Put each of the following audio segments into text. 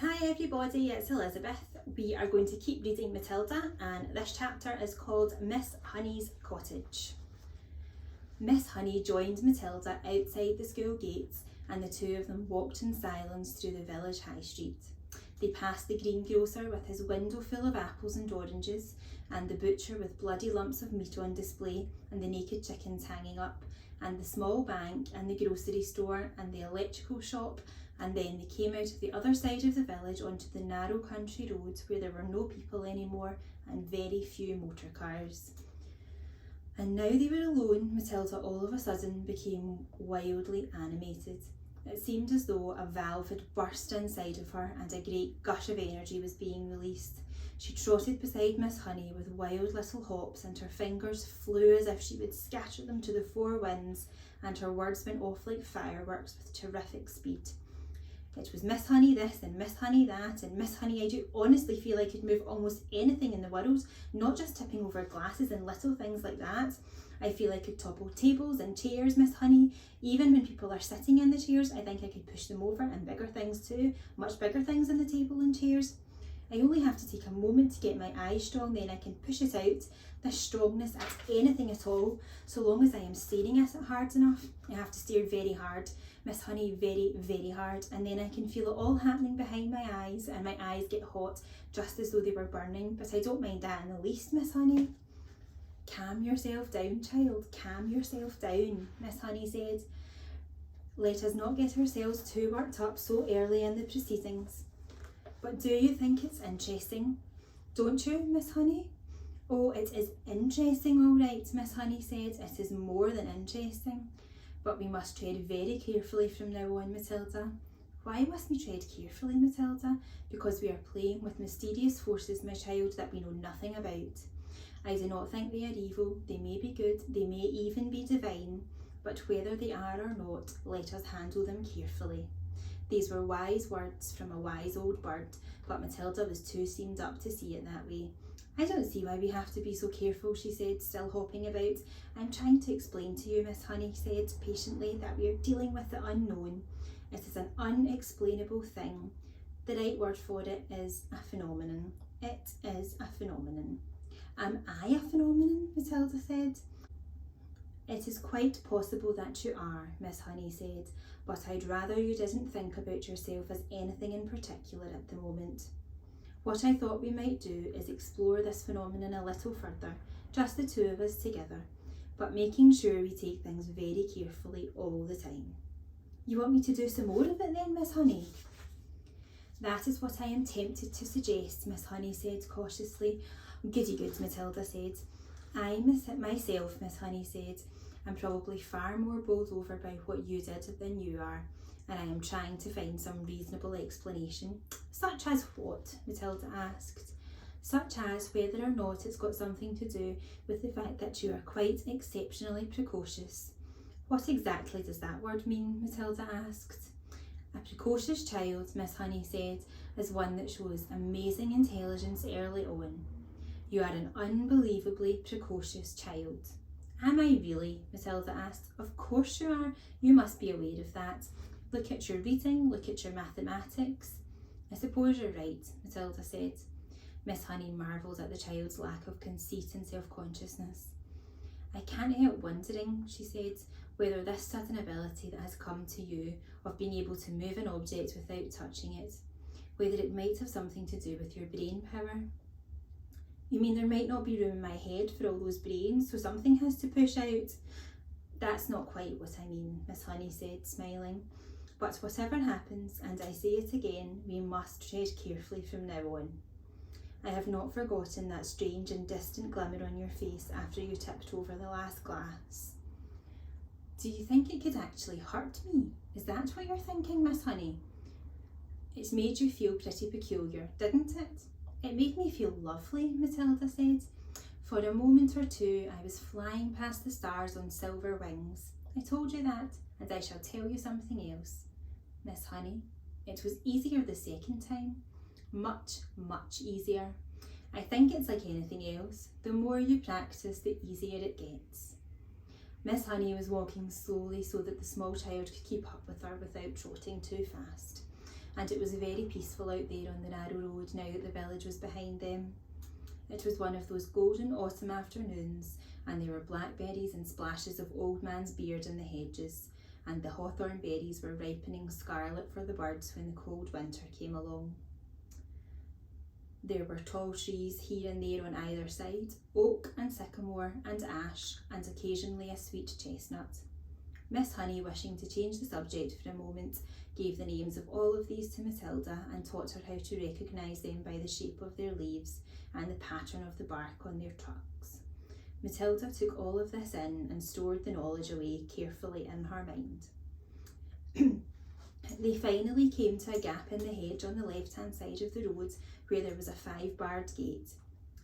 Hi everybody, it's Elizabeth. We are going to keep reading Matilda, and this chapter is called Miss Honey's Cottage. Miss Honey joined Matilda outside the school gates, and the two of them walked in silence through the village high street. They passed the greengrocer with his window full of apples and oranges, and the butcher with bloody lumps of meat on display and the naked chickens hanging up, and the small bank and the grocery store and the electrical shop, and then they came out of the other side of the village onto the narrow country road where there were no people anymore and very few motor cars. And now they were alone, Matilda all of a sudden became wildly animated. It seemed as though a valve had burst inside of her and a great gush of energy was being released. She trotted beside Miss Honey with wild little hops, and her fingers flew as if she would scatter them to the four winds, and her words went off like fireworks with terrific speed. It was Miss Honey this and Miss Honey that, and Miss Honey, I do honestly feel I could move almost anything in the world, not just tipping over glasses and little things like that. I feel I could topple tables and chairs, Miss Honey. Even when people are sitting in the chairs, I think I could push them over, and bigger things too, much bigger things than the table and chairs. I only have to take a moment to get my eyes strong, then I can push it out, this strongness at anything at all, so long as I am staring at it hard enough. I have to stare very hard, Miss Honey, very, very hard, and then I can feel it all happening behind my eyes, and my eyes get hot, just as though they were burning, but I don't mind that in the least, Miss Honey. Calm yourself down, child, calm yourself down, Miss Honey said. Let us not get ourselves too worked up so early in the proceedings. But do you think it's interesting? Don't you, Miss Honey? Oh, it is interesting, all right, Miss Honey said. It is more than interesting. But we must tread very carefully from now on, Matilda. Why must we tread carefully, Matilda? Because we are playing with mysterious forces, my child, that we know nothing about. I do not think they are evil. They may be good, they may even be divine, but whether they are or not, let us handle them carefully. These were wise words from a wise old bird, but Matilda was too seamed up to see it that way. I don't see why we have to be so careful, she said, still hopping about. I'm trying to explain to you, Miss Honey said patiently, that we are dealing with the unknown. It is an unexplainable thing. The right word for it is a phenomenon. It is a phenomenon. Am I a phenomenon? Matilda said. It is quite possible that you are, Miss Honey said, but I'd rather you didn't think about yourself as anything in particular at the moment. What I thought we might do is explore this phenomenon a little further, just the two of us together, but making sure we take things very carefully all the time. You want me to do some more of it then, Miss Honey? That is what I am tempted to suggest, Miss Honey said cautiously. Goody good, Matilda said. I myself, Miss Honey said, am probably far more bowled over by what you did than you are, and I am trying to find some reasonable explanation. Such as what? Matilda asked. Such as whether or not it's got something to do with the fact that you are quite exceptionally precocious. What exactly does that word mean? Matilda asked. A precocious child, Miss Honey said, is one that shows amazing intelligence early on. You are an unbelievably precocious child. Am I really? Matilda asked. Of course you are. You must be aware of that. Look at your reading, look at your mathematics. I suppose you're right, Matilda said. Miss Honey marvelled at the child's lack of conceit and self-consciousness. I can't help wondering, she said, whether this sudden ability that has come to you of being able to move an object without touching it, whether it might have something to do with your brain power. You mean there might not be room in my head for all those brains, so something has to push out? That's not quite what I mean, Miss Honey said, smiling. But whatever happens, and I say it again, we must tread carefully from now on. I have not forgotten that strange and distant glimmer on your face after you tipped over the last glass. Do you think it could actually hurt me? Is that what you're thinking, Miss Honey? It's made you feel pretty peculiar, didn't it? It made me feel lovely, Matilda said. For a moment or two I was flying past the stars on silver wings. I told you that, and I shall tell you something else. Miss Honey, it was easier the second time. Much, much easier. I think it's like anything else. The more you practice, the easier it gets. Miss Honey was walking slowly so that the small child could keep up with her without trotting too fast, and it was very peaceful out there on the narrow road now that the village was behind them. It was one of those golden autumn afternoons, and there were blackberries and splashes of old man's beard in the hedges, and the hawthorn berries were ripening scarlet for the birds when the cold winter came along. There were tall trees here and there on either side, oak and sycamore and ash, and occasionally a sweet chestnut. Miss Honey, wishing to change the subject for a moment, gave the names of all of these to Matilda and taught her how to recognise them by the shape of their leaves and the pattern of the bark on their trunks. Matilda took all of this in and stored the knowledge away carefully in her mind. They finally came to a gap in the hedge on the left-hand side of the road where there was a 5-barred gate.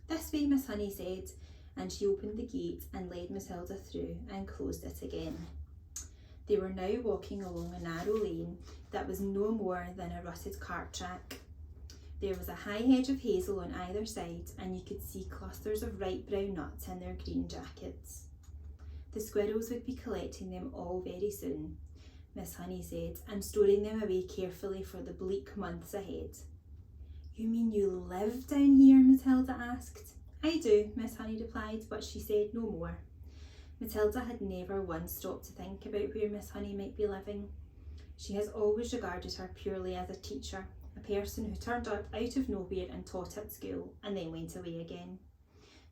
"This way," Miss Honey said, and she opened the gate and led Matilda through and closed it again. They were now walking along a narrow lane that was no more than a rutted cart track. There was a high hedge of hazel on either side, and you could see clusters of ripe brown nuts in their green jackets. The squirrels would be collecting them all very soon, Miss Honey said, and storing them away carefully for the bleak months ahead. "You mean you live down here?" Matilda asked. "I do," Miss Honey replied, but she said no more. Matilda had never once stopped to think about where Miss Honey might be living. She has always regarded her purely as a teacher, a person who turned up out of nowhere and taught at school and then went away again.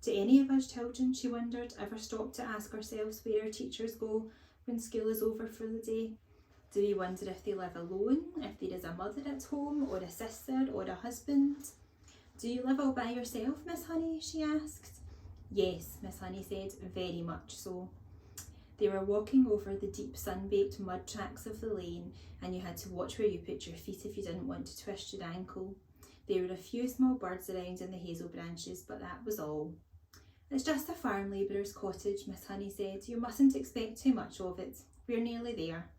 Do any of us children, she wondered, ever stop to ask ourselves where our teachers go when school is over for the day? Do we wonder if they live alone, if there is a mother at home, or a sister, or a husband? "Do you live all by yourself, Miss Honey?" she asked. "Yes," Miss Honey said, "very much so." They were walking over the deep sun-baked mud tracks of the lane, and you had to watch where you put your feet if you didn't want to twist your ankle. There were a few small birds around in the hazel branches, but that was all. "It's just a farm labourer's cottage," Miss Honey said. "You mustn't expect too much of it. We're nearly there."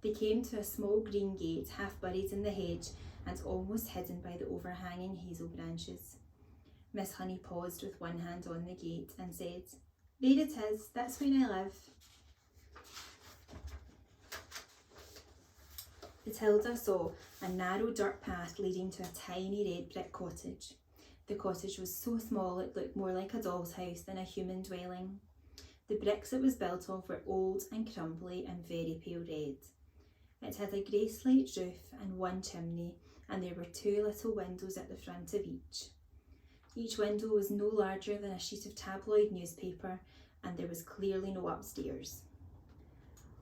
They came to a small green gate, half buried in the hedge and almost hidden by the overhanging hazel branches. Miss Honey paused with one hand on the gate and said, "There it is, that's where I live." Matilda saw a narrow dirt path leading to a tiny red brick cottage. The cottage was so small it looked more like a doll's house than a human dwelling. The bricks it was built of were old and crumbly and very pale red. It had a grey slate roof and one chimney, and there were 2 little windows at the front of each. Each window was no larger than a sheet of tabloid newspaper, and there was clearly no upstairs.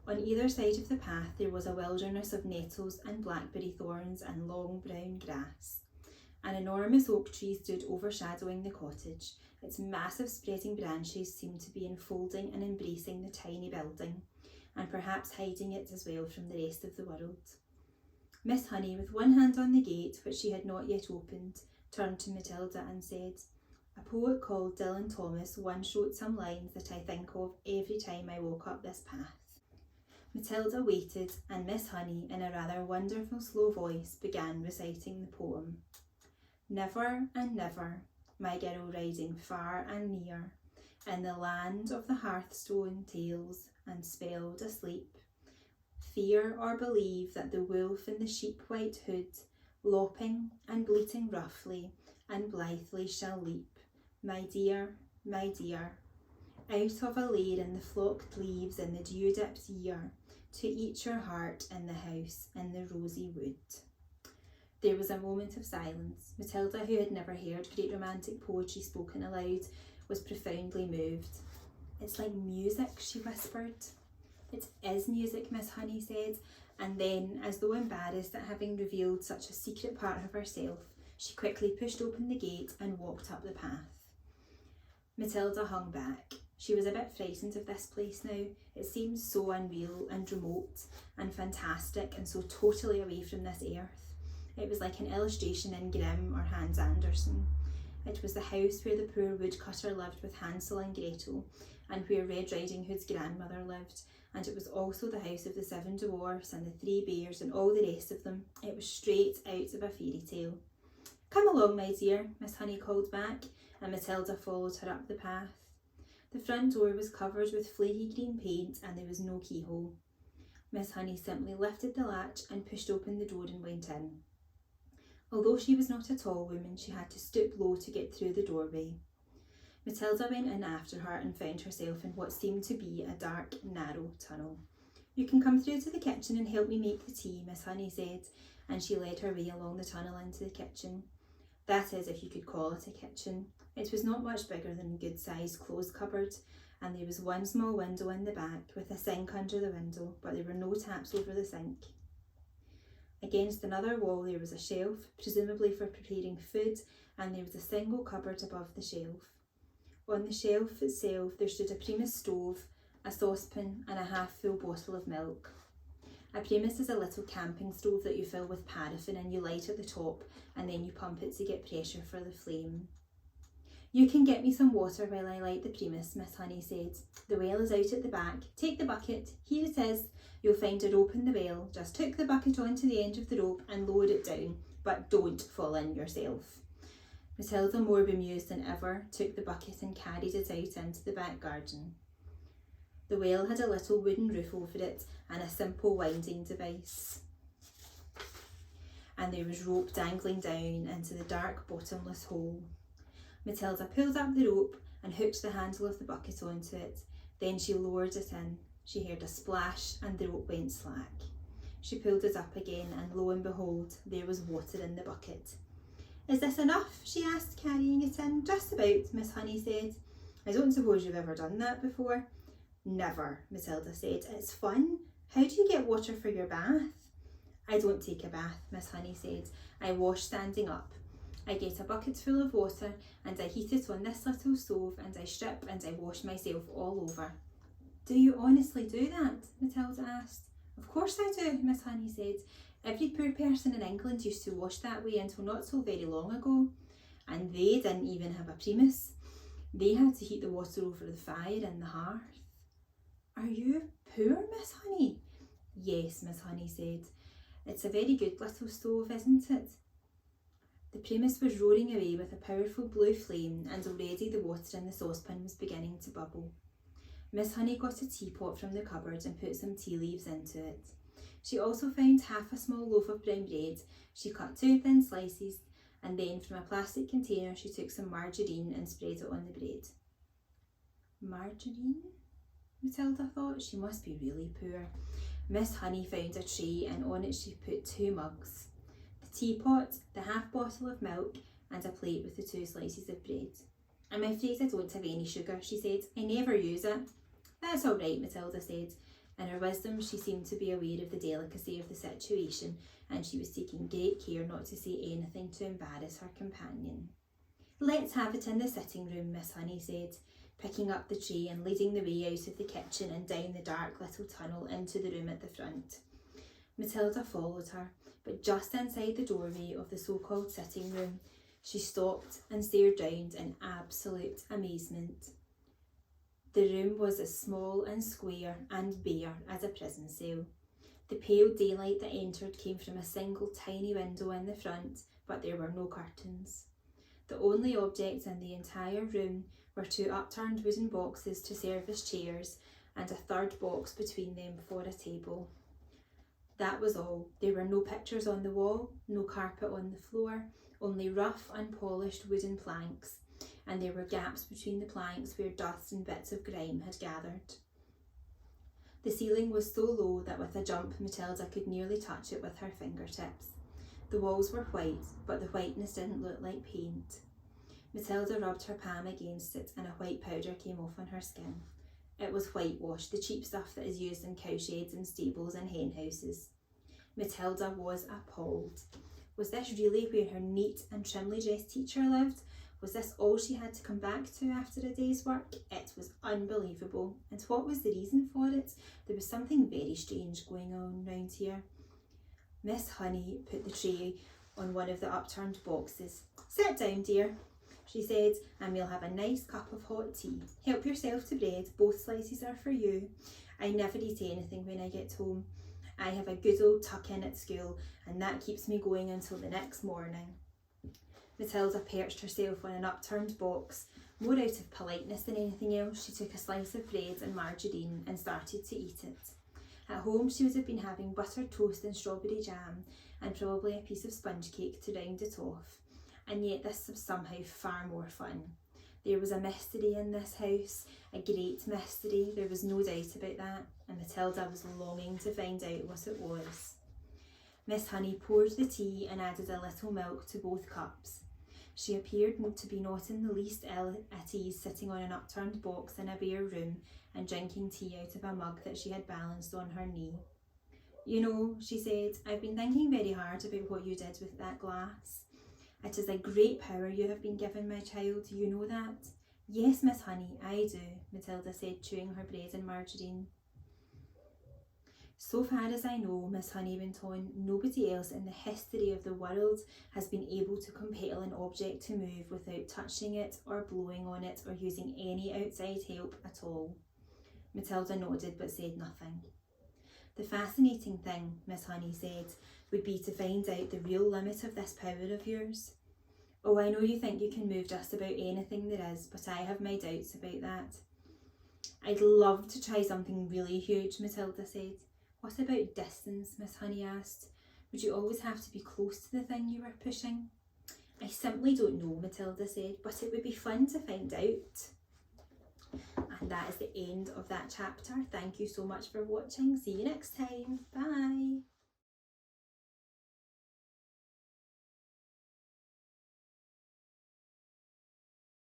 On either side of the path there was a wilderness of nettles and blackberry thorns and long brown grass. An enormous oak tree stood overshadowing the cottage. Its massive spreading branches seemed to be enfolding and embracing the tiny building, and perhaps hiding it as well from the rest of the world. Miss Honey, with one hand on the gate, which she had not yet opened, turned to Matilda and said, "A poet called Dylan Thomas once wrote some lines that I think of every time I walk up this path." Matilda waited, and Miss Honey, in a rather wonderful slow voice, began reciting the poem. "Never and never, my girl riding far and near, in the land of the hearthstone tales and spelled asleep, fear or believe that the wolf in the sheep-white hood, lopping and bleating roughly and blithely shall leap, my dear, out of a lair in the flocked leaves in the dew-dipped year, to eat your heart in the house in the rosy wood." There was a moment of silence. Matilda, who had never heard great romantic poetry spoken aloud, was profoundly moved. "It's like music," she whispered. "It is music," Miss Honey said, and then, as though embarrassed at having revealed such a secret part of herself, she quickly pushed open the gate and walked up the path. Matilda hung back. She was a bit frightened of this place now. It seemed so unreal and remote and fantastic and so totally away from this earth. It was like an illustration in Grimm or Hans Andersen. It was the house where the poor woodcutter lived with Hansel and Gretel, and where Red Riding Hood's grandmother lived, and it was also the house of the 7 dwarfs and the 3 bears and all the rest of them. It was straight out of a fairy tale. "Come along, my dear," Miss Honey called back, and Matilda followed her up the path. The front door was covered with flaky green paint and there was no keyhole. Miss Honey simply lifted the latch and pushed open the door and went in. Although she was not a tall woman, she had to stoop low to get through the doorway. Matilda went in after her and found herself in what seemed to be a dark, narrow tunnel. "You can come through to the kitchen and help me make the tea," Miss Honey said, and she led her way along the tunnel into the kitchen. That is, if you could call it a kitchen. It was not much bigger than a good-sized clothes cupboard, and there was one small window in the back with a sink under the window, but there were no taps over the sink. Against another wall there was a shelf, presumably for preparing food, and there was a single cupboard above the shelf. On the shelf itself there stood a Primus stove, a saucepan and a half-full bottle of milk. A Primus is a little camping stove that you fill with paraffin and you light at the top and then you pump it to get pressure for the flame. "You can get me some water while I light the Primus," Miss Honey said. "The well is out at the back. Take the bucket. Here it is. You'll find a rope in the well. Just hook the bucket onto the end of the rope and lower it down, but don't fall in yourself." Matilda, more bemused than ever, took the bucket and carried it out into the back garden. The well had a little wooden roof over it and a simple winding device. And there was rope dangling down into the dark bottomless hole. Matilda pulled up the rope and hooked the handle of the bucket onto it. Then she lowered it in. She heard a splash and the rope went slack. She pulled it up again and lo and behold, there was water in the bucket. "Is this enough?" she asked, carrying it in. "Just about," Miss Honey said. "I don't suppose you've ever done that before?" "Never," Matilda said. "It's fun. How do you get water for your bath?" "I don't take a bath," Miss Honey said. "I wash standing up. I get a bucket full of water and I heat it on this little stove and I strip and I wash myself all over." "Do you honestly do that?" Matilda asked. "Of course I do," Miss Honey said. "Every poor person in England used to wash that way until not so very long ago. And they didn't even have a Primus. They had to heat the water over the fire in the hearth." "Are you poor, Miss Honey?" "Yes," Miss Honey said. "It's a very good little stove, isn't it?" The Primus was roaring away with a powerful blue flame and already the water in the saucepan was beginning to bubble. Miss Honey got a teapot from the cupboard and put some tea leaves into it. She also found half a small loaf of brown bread. She cut 2 thin slices and then from a plastic container she took some margarine and spread it on the bread. Margarine? Matilda thought. She must be really poor. Miss Honey found a tray and on it she put 2 mugs. The teapot, the half bottle of milk and a plate with the 2 slices of bread. "I'm afraid I don't have any sugar," she said. "I never use it." "That's all right," Matilda said. In her wisdom she seemed to be aware of the delicacy of the situation and she was taking great care not to say anything to embarrass her companion. "Let's have it in the sitting room," Miss Honey said, picking up the tray and leading the way out of the kitchen and down the dark little tunnel into the room at the front. Matilda followed her, but just inside the doorway of the so-called sitting room, she stopped and stared round in absolute amazement. The room was as small and square and bare as a prison cell. The pale daylight that entered came from a single tiny window in the front, but there were no curtains. The only objects in the entire room were 2 upturned wooden boxes to serve as chairs and a third box between them for a table. That was all. There were no pictures on the wall, no carpet on the floor, only rough, unpolished wooden planks, and there were gaps between the planks where dust and bits of grime had gathered. The ceiling was so low that with a jump Matilda could nearly touch it with her fingertips. The walls were white, but the whiteness didn't look like paint. Matilda rubbed her palm against it and a white powder came off on her skin. It was whitewash, the cheap stuff that is used in cowsheds and stables and hen houses. Matilda was appalled. Was this really where her neat and trimly dressed teacher lived? Was this all she had to come back to after a day's work? It was unbelievable. And what was the reason for it? There was something very strange going on round here. Miss Honey put the tray on one of the upturned boxes. "Sit down, dear," she said, "and we'll have a nice cup of hot tea. Help yourself to bread, both slices are for you. I never eat anything when I get home. I have a good old tuck-in at school and that keeps me going until the next morning." Matilda perched herself on an upturned box, More out of politeness than anything else, she took a slice of bread and margarine and started to eat it. At home, she would have been having buttered toast and strawberry jam and probably a piece of sponge cake to round it off. And yet this was somehow far more fun. There was a mystery in this house, a great mystery, there was no doubt about that, and Matilda was longing to find out what it was. Miss Honey poured the tea and added a little milk to both cups. She appeared to be not in the least ill at ease sitting on an upturned box in a bare room and drinking tea out of a mug that she had balanced on her knee. You know, she said, I've been thinking very hard about what you did with that glass. It is a great power you have been given, my child, you know that? Yes, Miss Honey, I do, Matilda said, chewing her bread and margarine. So far as I know, Miss Honey went on, nobody else in the history of the world has been able to compel an object to move without touching it or blowing on it or using any outside help at all. Matilda nodded but said nothing. The fascinating thing, Miss Honey said, would be to find out the real limit of this power of yours. Oh, I know you think you can move just about anything there is, but I have my doubts about that. I'd love to try something really huge, Matilda said. What about distance, Miss Honey asked. Would you always have to be close to the thing you were pushing? I simply don't know, Matilda said, but it would be fun to find out. And that is the end of that chapter. Thank you so much for watching. See you next time. Bye.